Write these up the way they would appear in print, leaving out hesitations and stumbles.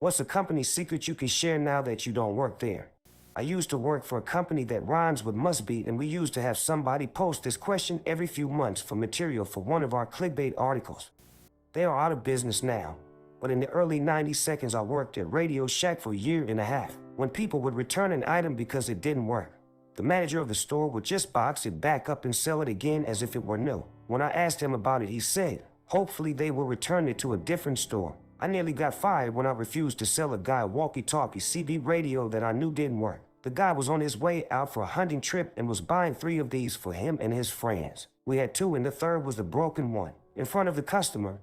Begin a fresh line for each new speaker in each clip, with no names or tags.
What's a company secret you can share now that you don't work there? I used to work for a company that rhymes with must be, and we used to have somebody post this question every few months for material for one of our clickbait articles. They are out of business now, but in the early 90 seconds I worked at Radio Shack for a year and a half. When people would return an item because it didn't work, the manager of the store would just box it back up and sell it again as if it were new. When I asked him about it, he said, hopefully they will return it to a different store. I nearly got fired when I refused to sell a guy a walkie-talkie CB radio that I knew didn't work. The guy was on his way out for a hunting trip and was buying 3 of these for him and his friends. We had 2 and the third was the broken one. In front of the customer,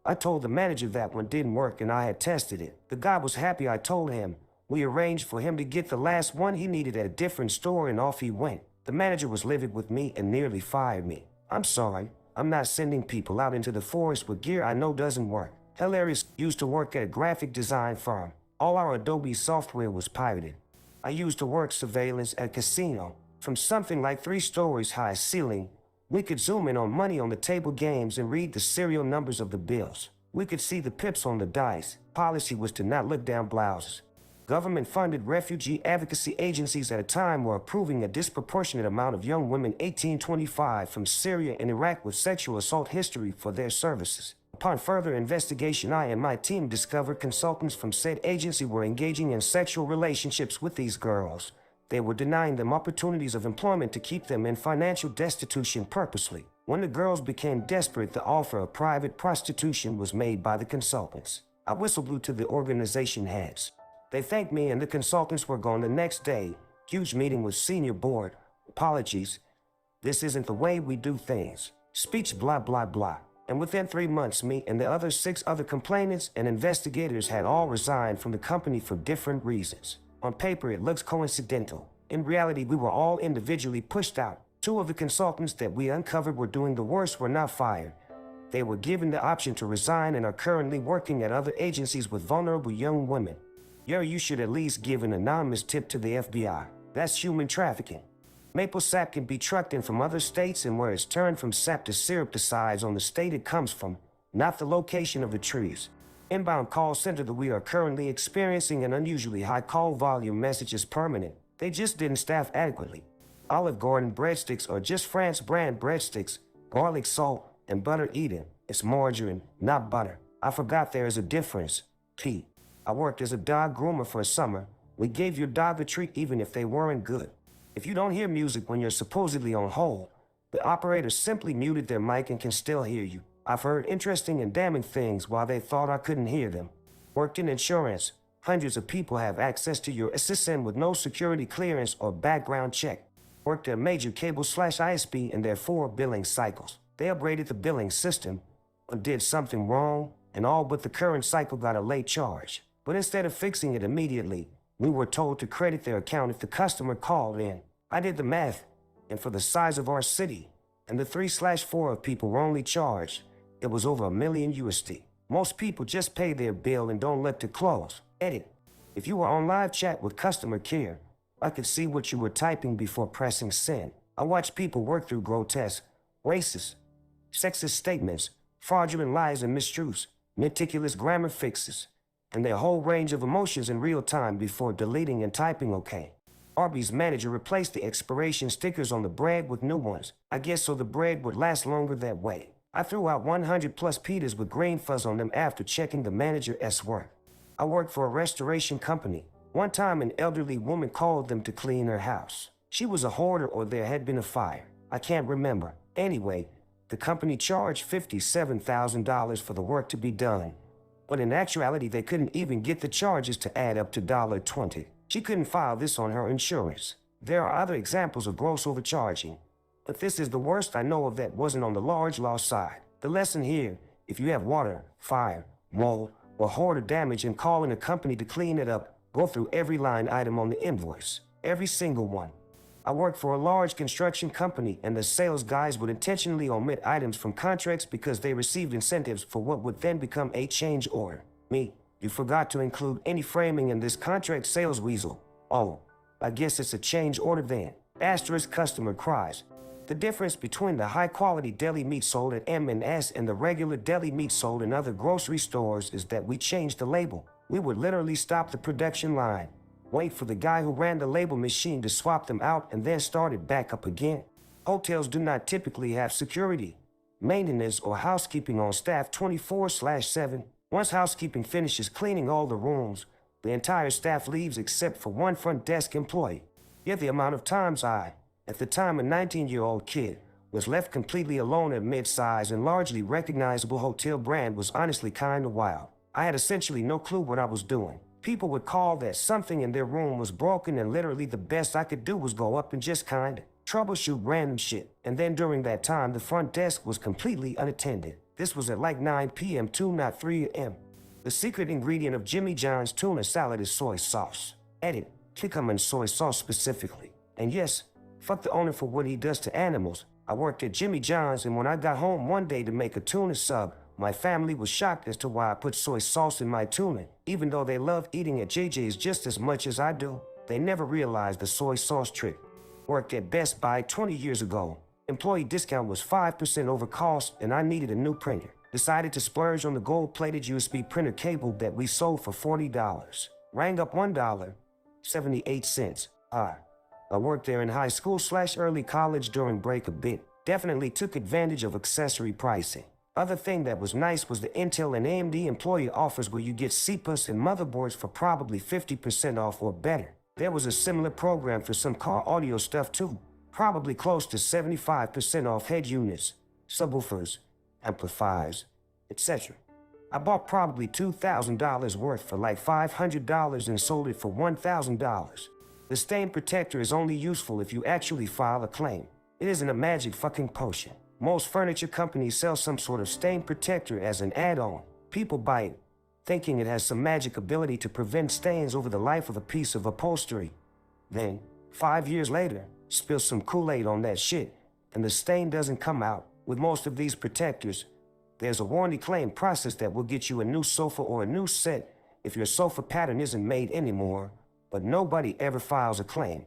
I told the manager that one didn't work and I had tested it. The guy was happy. I told him we arranged for him to get the last one he needed at a different store, and off he went. The manager was livid with me and nearly fired me. I'm sorry, I'm not sending people out into the forest with gear I know doesn't work. Hilarious. Used to work at a graphic design firm. All our Adobe software was pirated. I used to work surveillance at a casino. From something like 3 stories high ceiling, we could zoom in on money on the table games and read the serial numbers of the bills. We could see the pips on the dice. Policy was to not look down blouses. Government-funded refugee advocacy agencies at a time were approving a disproportionate amount of young women 18-25 from Syria and Iraq with sexual assault history for their services. Upon further investigation, I and my team discovered consultants from said agency were engaging in sexual relationships with these girls. They were denying them opportunities of employment to keep them in financial destitution purposely. When the girls became desperate, the offer of private prostitution was made by the consultants. I whistleblew to the organization heads. They thanked me and the consultants were gone the next day. Huge meeting with senior board. Apologies. This isn't the way we do things. Speech blah blah blah. And within 3 months, me and the other 6 other complainants and investigators had all resigned from the company for different reasons. On paper, it looks coincidental. In reality, we were all individually pushed out. 2 of the consultants that we uncovered were doing the worst were not fired. They were given the option to resign and are currently working at other agencies with vulnerable young women. You should at least give an anonymous tip to the FBI. That's human trafficking. Maple sap can be trucked in from other states, and where it's turned from sap to syrup decides on the state it comes from, not the location of the trees. Inbound call center that we are currently experiencing an unusually high call volume message is permanent. They just didn't staff adequately. Olive Garden breadsticks are just France brand breadsticks, garlic salt, and butter eaten. It's margarine, not butter. I forgot there is a difference. P. I worked as a dog groomer for a summer. We gave your dog a treat even if they weren't good. If you don't hear music when you're supposedly on hold, the operator simply muted their mic and can still hear you. I've heard interesting and damning things while they thought I couldn't hear them. Worked in insurance. Hundreds of people have access to your SSN with no security clearance or background check. Worked at a major cable/ISP in their 4 billing cycles. They upgraded the billing system, but did something wrong, and all but the current cycle got a late charge. But instead of fixing it immediately, we were told to credit their account if the customer called in. I did the math, and for the size of our city, and the 3/4 of people were only charged, it was over $1 million USD. Most people just pay their bill and don't let it close. Edit. If you were on live chat with customer care, I could see what you were typing before pressing send. I watched people work through grotesque, racist, sexist statements, fraudulent lies and mistruths, meticulous grammar fixes, and their whole range of emotions in real time before deleting and typing OK. Arby's manager replaced the expiration stickers on the bread with new ones. I guess so the bread would last longer that way. I threw out 100 plus pitas with green fuzz on them after checking the manager's work. I worked for a restoration company. One time an elderly woman called them to clean her house. She was a hoarder or there had been a fire. I can't remember. Anyway, the company charged $57,000 for the work to be done. But in actuality, they couldn't even get the charges to add up to $20. She couldn't file this on her insurance. There are other examples of gross overcharging, but this is the worst I know of that wasn't on the large loss side. The lesson here, if you have water, fire, mold, or hoarder damage and call in a company to clean it up, go through every line item on the invoice, every single one. I worked for a large construction company, and the sales guys would intentionally omit items from contracts because they received incentives for what would then become a change order. Me, you forgot to include any framing in this contract, sales weasel. Oh, I guess it's a change order then. Asterisk customer cries. The difference between the high-quality deli meat sold at M&S and the regular deli meat sold in other grocery stores is that we changed the label. We would literally stop the production line, wait for the guy who ran the label machine to swap them out, and then start it back up again. Hotels do not typically have security, maintenance, or housekeeping on staff 24/7. Once housekeeping finishes cleaning all the rooms, the entire staff leaves except for one front desk employee. Yet the amount of times I, at the time a 19-year-old kid, was left completely alone at a mid-size and largely recognizable hotel brand was honestly kinda wild. I had essentially no clue what I was doing. People would call that something in their room was broken, and literally the best I could do was go up and just kinda troubleshoot random shit. And then during that time, the front desk was completely unattended. This was at like 9 p.m. too, not 3 a.m. The secret ingredient of Jimmy John's tuna salad is soy sauce. Edit, Kikkoman soy sauce specifically. And yes, fuck the owner for what he does to animals. I worked at Jimmy John's, and when I got home one day to make a tuna sub, my family was shocked as to why I put soy sauce in my tuna. Even though they love eating at JJ's just as much as I do, they never realized the soy sauce trick. Worked at Best Buy 20 years ago. Employee discount was 5% over cost, and I needed a new printer. Decided to splurge on the gold-plated USB printer cable that we sold for $40. Rang up $1.78. I worked there in high school/early college during break a bit. Definitely took advantage of accessory pricing. Other thing that was nice was the Intel and AMD employee offers where you get CPUs and motherboards for probably 50% off or better. There was a similar program for some car audio stuff too. Probably close to 75% off head units, subwoofers, amplifiers, etc. I bought probably $2,000 worth for like $500 and sold it for $1,000. The stain protector is only useful if you actually file a claim. It isn't a magic fucking potion. Most furniture companies sell some sort of stain protector as an add-on. People buy it, thinking it has some magic ability to prevent stains over the life of a piece of upholstery. Then, 5 years later, spill some Kool-Aid on that shit, and the stain doesn't come out. With most of these protectors, there's a warranty claim process that will get you a new sofa or a new set if your sofa pattern isn't made anymore, but nobody ever files a claim.